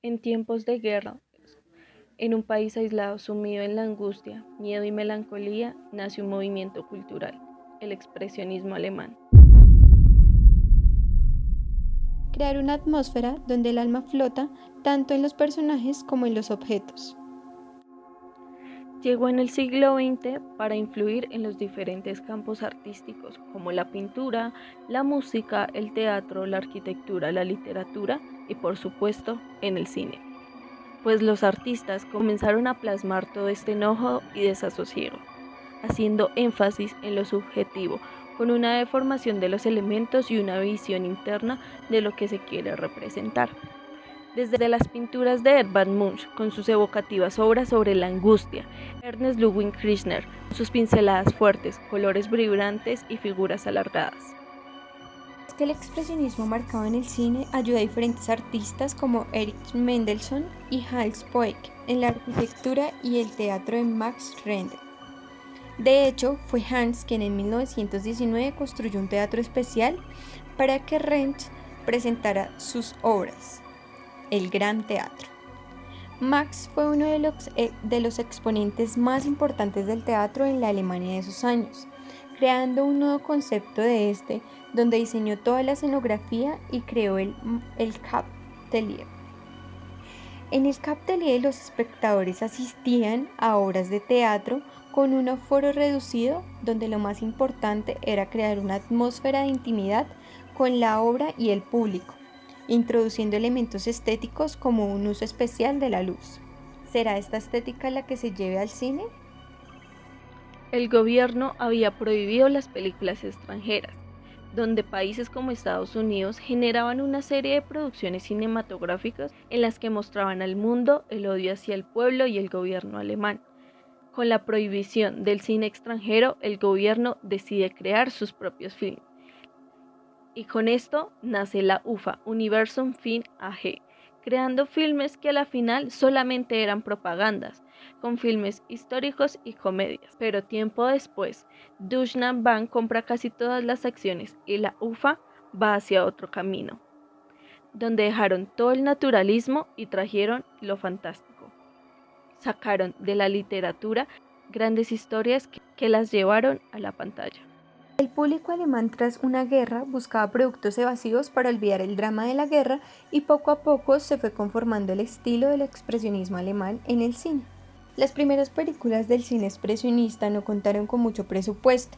En tiempos de guerra, en un país aislado sumido en la angustia, miedo y melancolía, nace un movimiento cultural, el expresionismo alemán. Crear una atmósfera donde el alma flota tanto en los personajes como en los objetos. Llegó en el siglo XX para influir en los diferentes campos artísticos como la pintura, la música, el teatro, la arquitectura, la literatura y por supuesto en el cine. Pues los artistas comenzaron a plasmar todo este enojo y desasosiego, haciendo énfasis en lo subjetivo, con una deformación de los elementos y una visión interna de lo que se quiere representar. Desde las pinturas de Edvard Munch, con sus evocativas obras sobre la angustia, Ernest Ludwig Kirchner, con sus pinceladas fuertes, colores vibrantes y figuras alargadas. Es que el expresionismo marcado en el cine ayuda a diferentes artistas como Erich Mendelsohn y Hans Poeck en la arquitectura y el teatro de Max Reinhardt. De hecho, fue Hans quien en 1919 construyó un teatro especial para que Reinhardt presentara sus obras, el Gran Teatro. Max fue uno de los exponentes más importantes del teatro en la Alemania de esos años, creando un nuevo concepto de donde diseñó toda la escenografía y creó el Kaptelier. En el Kaptelier los espectadores asistían a obras de teatro con un aforo reducido, donde lo más importante era crear una atmósfera de intimidad con la obra y el público, introduciendo elementos estéticos como un uso especial de la luz. ¿Será esta estética la que se lleve al cine? El gobierno había prohibido las películas extranjeras, donde países como Estados Unidos generaban una serie de producciones cinematográficas en las que mostraban al mundo el odio hacia el pueblo y el gobierno alemán. Con la prohibición del cine extranjero, el gobierno decide crear sus propios films. Y con esto nace la UFA, Universum Film AG, creando filmes que a la final solamente eran propagandas, con filmes históricos y comedias. Pero tiempo después, Deutsche Bank compra casi todas las acciones y la UFA va hacia otro camino, donde dejaron todo el naturalismo y trajeron lo fantástico. Sacaron de la literatura grandes historias que las llevaron a la pantalla. El público alemán tras una guerra buscaba productos evasivos para olvidar el drama de la guerra y poco a poco se fue conformando el estilo del expresionismo alemán en el cine. Las primeras películas del cine expresionista no contaron con mucho presupuesto,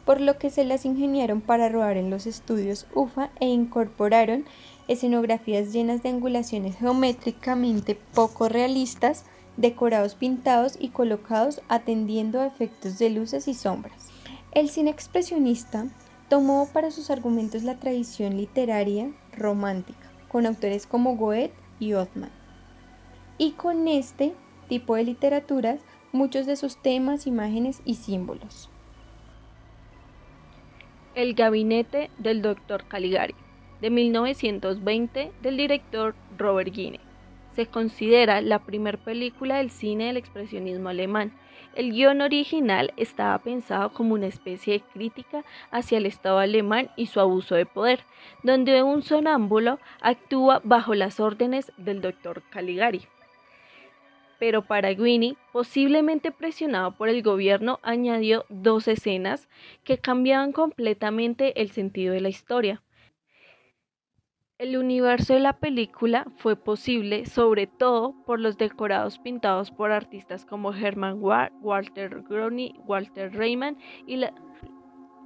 por lo que se las ingeniaron para rodar en los estudios UFA e incorporaron escenografías llenas de angulaciones geométricamente poco realistas, decorados pintados y colocados atendiendo a efectos de luces y sombras. El cine expresionista tomó para sus argumentos la tradición literaria romántica, con autores como Goethe y Othman. Y con este tipo de literaturas, muchos de sus temas, imágenes y símbolos. El gabinete del Dr. Caligari, de 1920, del director Robert Guine. Se considera la primera película del cine del expresionismo alemán. El guión original estaba pensado como una especie de crítica hacia el Estado alemán y su abuso de poder, donde un sonámbulo actúa bajo las órdenes del Dr. Caligari. Pero para Guini, posiblemente presionado por el gobierno, añadió dos escenas que cambiaban completamente el sentido de la historia. El universo de la película fue posible sobre todo por los decorados pintados por artistas como Hermann Ward, Walter Groening, Walter Reimann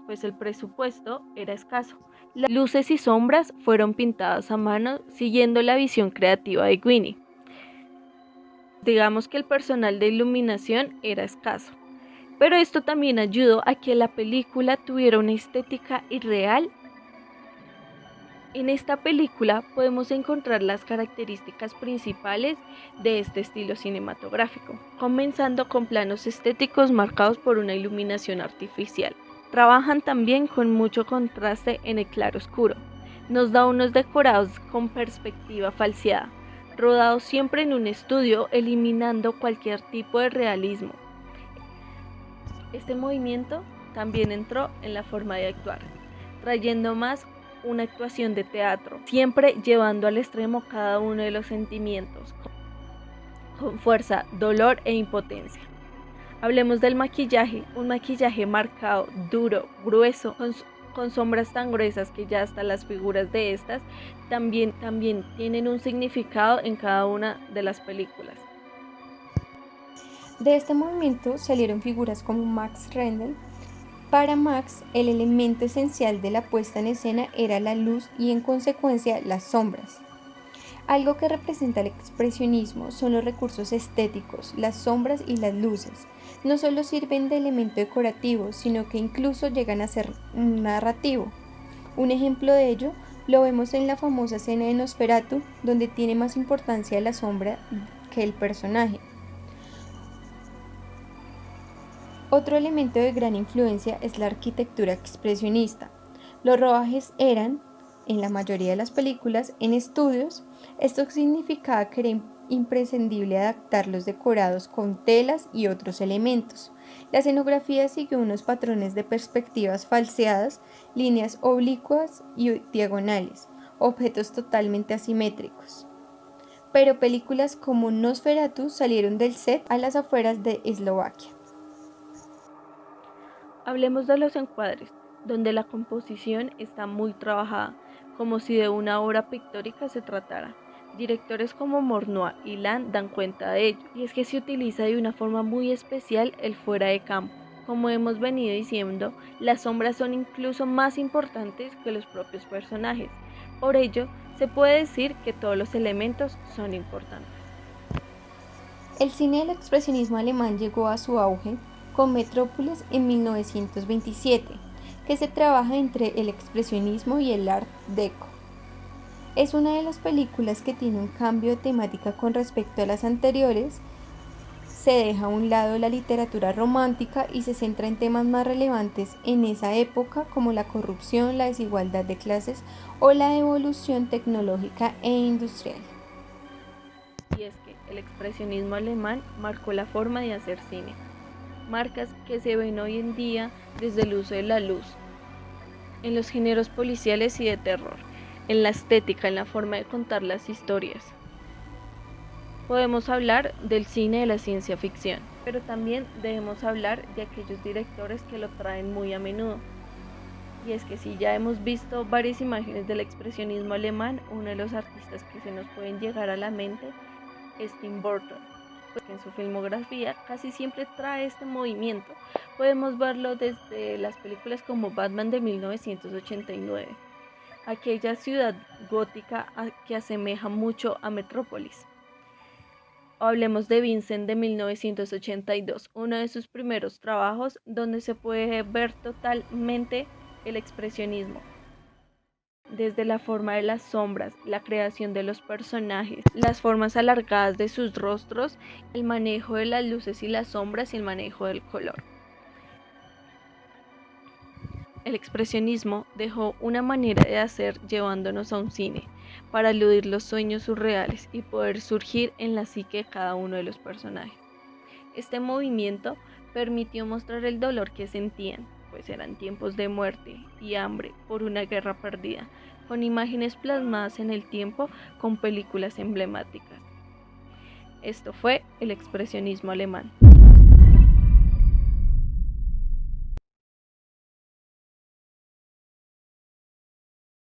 pues el presupuesto era escaso. Las luces y sombras fueron pintadas a mano siguiendo la visión creativa de Guini. Digamos que el personal de iluminación era escaso, pero esto también ayudó a que la película tuviera una estética irreal. En esta película podemos encontrar las características principales de este estilo cinematográfico, comenzando con planos estéticos marcados por una iluminación artificial. Trabajan también con mucho contraste en el claroscuro. Nos da unos decorados con perspectiva falseada, rodados siempre en un estudio, eliminando cualquier tipo de realismo. Este movimiento también entró en la forma de actuar, trayendo más una actuación de teatro, siempre llevando al extremo cada uno de los sentimientos, con fuerza, dolor e impotencia. Hablemos del maquillaje, un maquillaje marcado, duro, grueso, con sombras tan gruesas que ya hasta las figuras de estas también tienen un significado en cada una de las películas. De este movimiento salieron figuras como Max Reinhardt. Para Max, el elemento esencial de la puesta en escena era la luz y en consecuencia las sombras. Algo que representa el expresionismo son los recursos estéticos, las sombras y las luces. No solo sirven de elemento decorativo, sino que incluso llegan a ser un narrativo. Un ejemplo de ello lo vemos en la famosa escena de Nosferatu, donde tiene más importancia la sombra que el personaje. Otro elemento de gran influencia es la arquitectura expresionista. Los rodajes eran, en la mayoría de las películas, en estudios. Esto significaba que era imprescindible adaptar los decorados con telas y otros elementos. La escenografía siguió unos patrones de perspectivas falseadas, líneas oblicuas y diagonales, objetos totalmente asimétricos. Pero películas como Nosferatu salieron del set a las afueras de Eslovaquia. Hablemos de los encuadres, donde la composición está muy trabajada, como si de una obra pictórica se tratara. Directores como Murnau y Land dan cuenta de ello, y es que se utiliza de una forma muy especial el fuera de campo. Como hemos venido diciendo, las sombras son incluso más importantes que los propios personajes. Por ello, se puede decir que todos los elementos son importantes. El cine del expresionismo alemán llegó a su auge con Metrópolis en 1927, que se trabaja entre el expresionismo y el Art Deco. Es una de las películas que tiene un cambio de temática con respecto a las anteriores. Se deja a un lado la literatura romántica y se centra en temas más relevantes en esa época como la corrupción, la desigualdad de clases o la evolución tecnológica e industrial. Y es que el expresionismo alemán marcó la forma de hacer cine. Marcas que se ven hoy en día desde el uso de la luz, en los géneros policiales y de terror, en la estética, en la forma de contar las historias. Podemos hablar del cine de la ciencia ficción, pero también debemos hablar de aquellos directores que lo traen muy a menudo. Y es que si ya hemos visto varias imágenes del expresionismo alemán, uno de los artistas que se nos pueden llegar a la mente es Tim Burton, porque en su filmografía casi siempre trae este movimiento. Podemos verlo desde las películas como Batman de 1989, aquella ciudad gótica que asemeja mucho a Metrópolis. O hablemos de Vincent de 1982, uno de sus primeros trabajos donde se puede ver totalmente el expresionismo. Desde la forma de las sombras, la creación de los personajes, las formas alargadas de sus rostros, el manejo de las luces y las sombras y el manejo del color. El expresionismo dejó una manera de hacer llevándonos a un cine para eludir los sueños surreales y poder surgir en la psique de cada uno de los personajes. Este movimiento permitió mostrar el dolor que sentían, pues eran tiempos de muerte y hambre por una guerra perdida, con imágenes plasmadas en el tiempo con películas emblemáticas. Esto fue el expresionismo alemán.